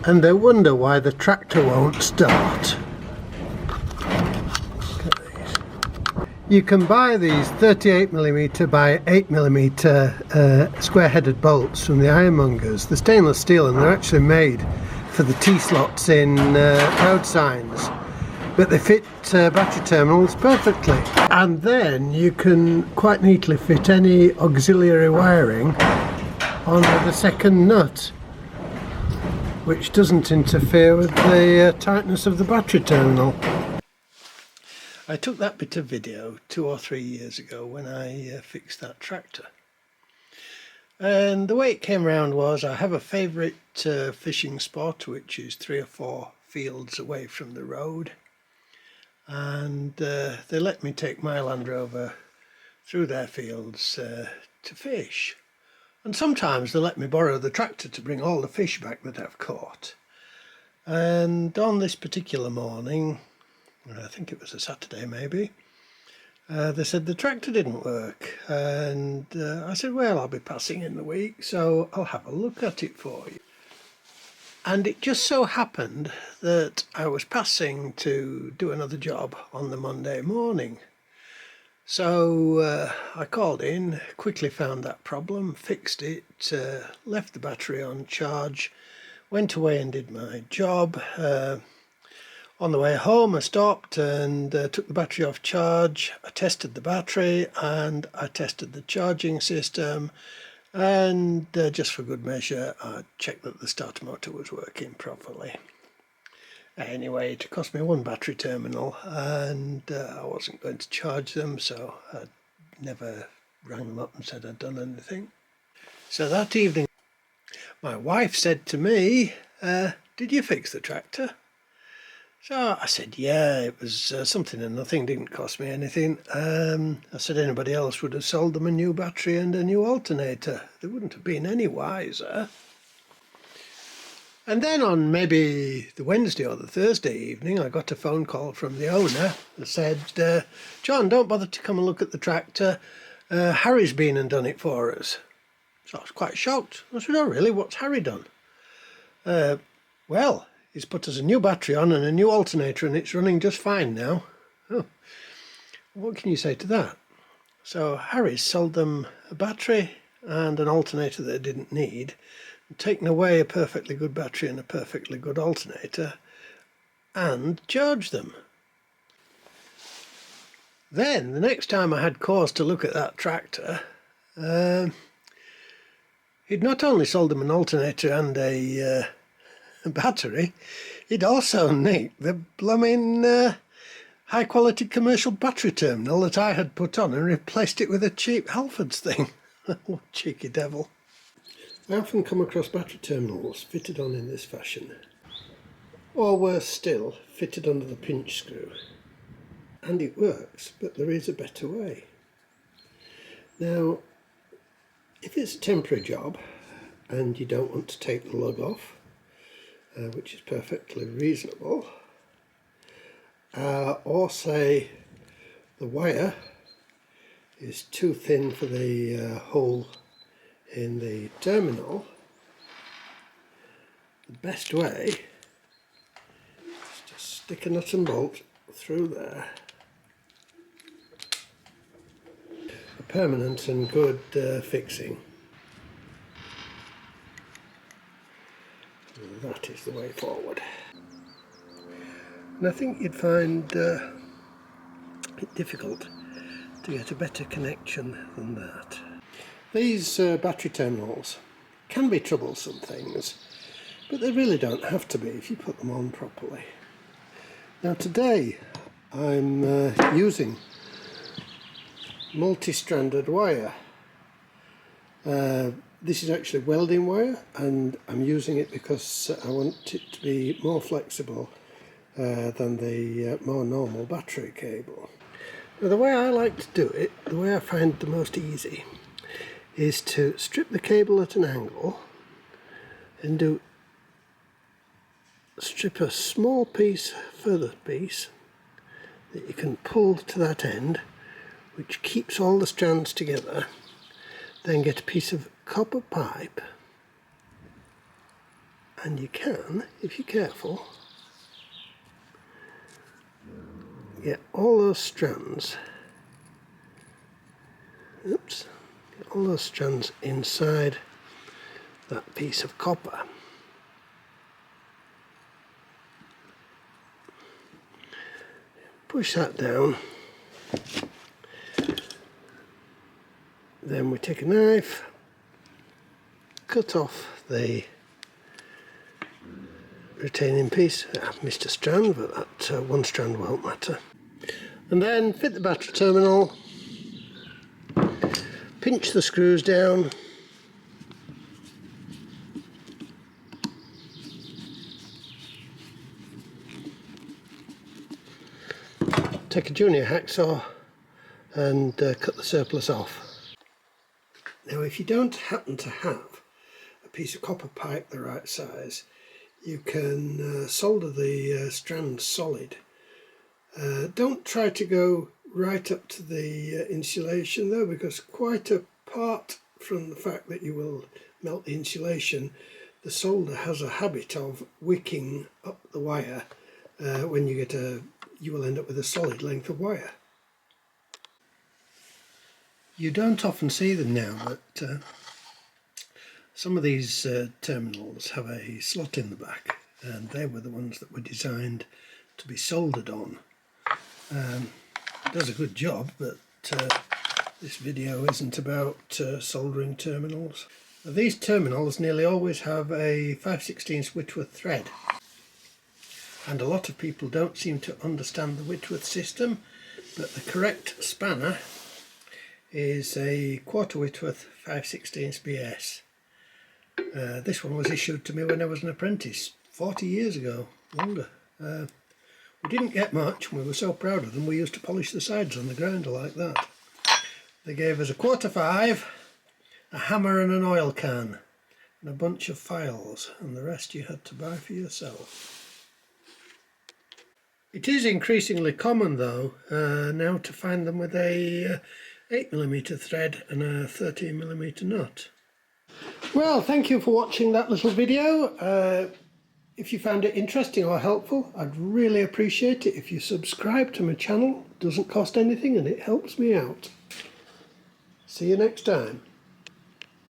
and they wonder why the tractor won't start. You can buy these 38mm by 8mm square-headed bolts from the ironmongers. They're stainless steel and they're actually made for the T-slots in road signs, but they fit battery terminals perfectly. And then you can quite neatly fit any auxiliary wiring onto the second nut, which doesn't interfere with the tightness of the battery terminal. I took that bit of video 2 or 3 years ago when I fixed that tractor. And the way it came around was, I have a favourite fishing spot which is 3 or 4 fields away from the road, and they let me take my Land Rover through their fields to fish. And sometimes they let me borrow the tractor to bring all the fish back that I've caught. And on this particular morning, I think it was a Saturday maybe, they said the tractor didn't work, and I said, well, I'll be passing in the week, so I'll have a look at it for you. And it just so happened that I was passing to do another job on the Monday morning. So I called in, quickly found that problem, fixed it, left the battery on charge, went away and did my job. On the way home I stopped and took the battery off charge. I tested the battery and I tested the charging system, and just for good measure I checked that the starter motor was working properly. Anyway, it cost me 1 battery terminal, and I wasn't going to charge them, so I never rang them up and said I'd done anything. So that evening my wife said to me, did you fix the tractor? So I said, yeah, it was something and nothing, didn't cost me anything. I said anybody else would have sold them a new battery and a new alternator. They wouldn't have been any wiser. And then on maybe the Wednesday or the Thursday evening, I got a phone call from the owner that said, John, don't bother to come and look at the tractor. Harry's been and done it for us. So I was quite shocked. I said, oh really, what's Harry done? Well, he's put us a new battery on and a new alternator, and it's running just fine now. Oh, what can you say to that? So Harry's sold them a battery and an alternator they didn't need, taken away a perfectly good battery and a perfectly good alternator, and charged them. Then the next time I had cause to look at that tractor, he'd not only sold them an alternator and a battery, he'd also nicked the blooming high quality commercial battery terminal that I had put on and replaced it with a cheap Halfords thing. What cheeky devil. I often come across battery terminals fitted on in this fashion, or worse still, fitted under the pinch screw. And it works, but there is a better way. Now, if it's a temporary job and you don't want to take the lug off, which is perfectly reasonable, or say the wire is too thin for the hole in the terminal, the best way is to stick a nut and bolt through there. A permanent and good fixing. That is the way forward. And I think you'd find it difficult to get a better connection than that. These battery terminals can be troublesome things, but they really don't have to be if you put them on properly. Now today I'm using multi-stranded wire. This is actually welding wire, and I'm using it because I want it to be more flexible than the more normal battery cable. Now the way I like to do it, the way I find the most easy, is to strip the cable at an angle and strip a small piece, further piece, that you can pull to that end, which keeps all the strands together. Then get a piece of copper pipe and you can, if you're careful, get all those strands, oops, get all those strands inside that piece of copper. Push that down, then we take a knife, cut off the retaining piece. I've missed a strand, but that one strand won't matter. And then fit the battery terminal, pinch the screws down, take a junior hacksaw and cut the surplus off. Now if you don't happen to have a piece of copper pipe the right size, you can solder the strands solid. Don't try to go right up to the insulation though, because quite apart from the fact that you will melt the insulation, the solder has a habit of wicking up the wire. When you get you will end up with a solid length of wire. You don't often see them now, but some of these terminals have a slot in the back, and they were the ones that were designed to be soldered on. It does a good job, but this video isn't about soldering terminals. Now, these terminals nearly always have a 5/16 Whitworth thread, and a lot of people don't seem to understand the Whitworth system, but the correct spanner is a 1/4 Whitworth 5/16 BS. This one was issued to me when I was an apprentice 40 years ago, longer. We didn't get much, and we were so proud of them we used to polish the sides on the grinder like that. They gave us a 1/4 5, a hammer and an oil can, and a bunch of files, and the rest you had to buy for yourself. It is increasingly common though now to find them with a 8mm thread and a 13mm nut. Well, thank you for watching that little video. If you found it interesting or helpful, I'd really appreciate it if you subscribe to my channel. It doesn't cost anything and it helps me out. See you next time.